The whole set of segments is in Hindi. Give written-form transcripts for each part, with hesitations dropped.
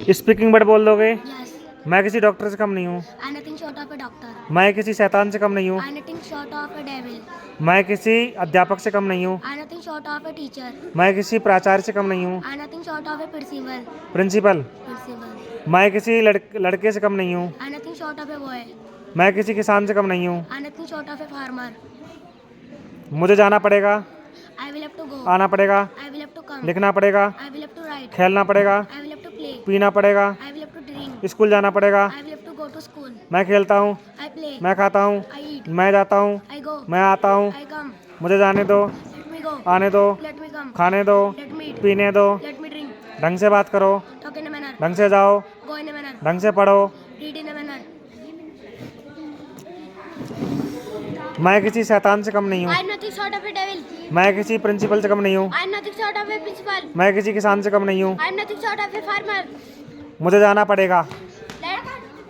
स्पीकिंग वर्ड बोल दोगे? Yes. मैं किसी डॉक्टर से कम नहीं हूँ। I'm nothing short of a doctor. मैं किसी शैतान से कम नहीं हूँ। I'm nothing short of a devil. मैं किसी अध्यापक से कम नहीं हूँ। I'm nothing short of a teacher. मैं किसी प्राचार्य से कम नहीं हूँ। I'm nothing short of a principal. Principal. Principal. मैं किसी लड़के से कम नहीं हूँ। I'm nothing short of a boy. मैं किसी किसान से कम नहीं हूँ। I'm nothing short of a farmer. मुझे जाना पड़ेगा, I will have to go. आना पड़ेगा, I will have to come. लिखना पड़ेगा, I will have to write. खेलना पड़ेगा, I will have to play. पीना पड़ेगा, I will have to drink. School जाना पड़ेगा। I will have to go to school. मैं खेलता हूँ, I play. मैं खाता हूँ, I eat. मैं जाता हूँ, I go. मैं आता हूँ, I come. मुझे जाने दो, Let me go. आने दो, Let me come. खाने दो, Let me eat. पीने दो, Let me drink. ढंग से बात करो, Talk in a manner. ढंग से जाओ, Go in a manner. ढंग से पढ़ो। Read in a manner. मैं किसी शैतान से कम नहीं हूँ। I am nothing short of a devil. मैं किसी प्रिंसिपल से कम नहीं हूँ। I am nothing short of a principal. मैं किसी किसान से कम नहीं हूँ। I am nothing short of a farmer. मुझे जाना पड़ेगा,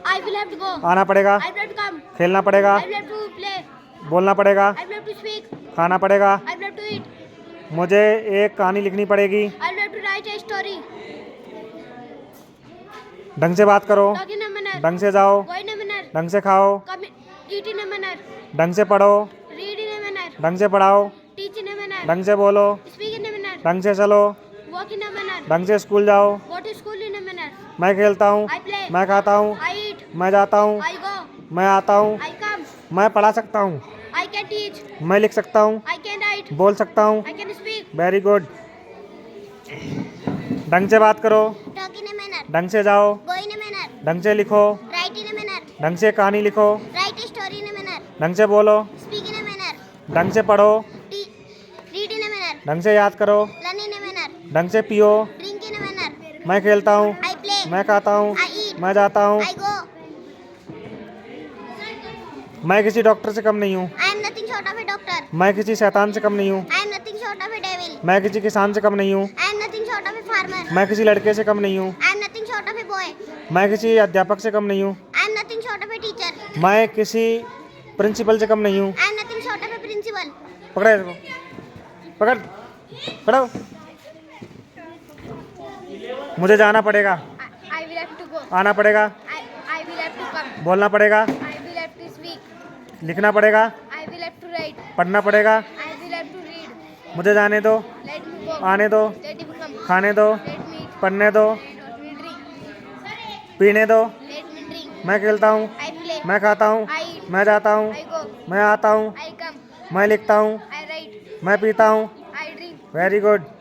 I will have to go. आना पड़ेगा, I will have to come. खेलना पड़ेगा, I will have to play. बोलना पड़ेगा, I will have to speak. खाना पड़ेगा, I will have to eat. मुझे एक कहानी लिखनी पड़ेगी, I will have to write a story. ढंग से बात करो, Talk in a manner. ढंग से जाओ, Go in a manner. ढंग से खाओ, Come eat in a manner. ढंग से पढ़ो, Read in a manner. ढंग से पढ़ाओ, Teach in a manner. ढंग से बोलो, Speak in a manner. ढंग से चलो, Walk in a manner. ढंग से स्कूल जाओ। Go to school in a manner. मैं खेलता हूँ, I play. मैं खाता हूँ, I eat. मैं जाता हूँ, I go. मैं आता हूँ, I come. मैं पढ़ा सकता हूँ, I can teach. मैं लिख सकता हूँ, I can write. बोल सकता हूँ। I can speak. Very good. ढंग से बात करो, Talk in a manner. ढंग से जाओ, Go in a manner. ढंग से लिखो, Write in a manner. ढंग से कहानी लिखो, Write a story in a manner. ढंग से बोलो, Speak in a manner. ढंग से पढ़ो, Read in a manner. ढंग से याद करो, Learn in a manner. ढंग से पियो। Drink in a manner. मैं खेलता हूँ, I play. मैं खाता हूँ, I eat. मैं जाता हूँ। I go. मैं किसी डॉक्टर से कम नहीं हूँ। I am nothing short of a doctor. मैं किसी शैतान से कम नहीं हूँ। I am nothing short of a devil. मैं किसी किसान से कम नहीं हूँ। I am nothing short of a farmer. मैं किसी लड़के से कम नहीं हूँ। I am nothing short of a boy. मैं किसी अध्यापक से कम नहीं हूँ। I am nothing short of a teacher. मैं किसी प्रिंसिपल से कम नहीं हूँ। I am nothing short of a principal. पकड़ा इसको, पकड़, पकड़ो। मुझे जाना पड़ेगा, I will have to go. आना पड़ेगा, I will have to come. बोलना पड़ेगा, I will have to speak. लिखना पड़ेगा, I will have to write. पढ़ना पड़ेगा। I will have to read. मुझे जाने दो, Let me go. आने दो, Let me come. खाने दो, Let me eat. पढ़ने दो, Let me drink. पीने दो। Let me drink. मैं खेलता हूँ, I play. मैं खाता हूँ, I eat. मैं जाता हूँ, I go. मैं आता हूँ, I come. मैं लिखता हूँ, I write. मैं पीता हूँ। I drink. Very good.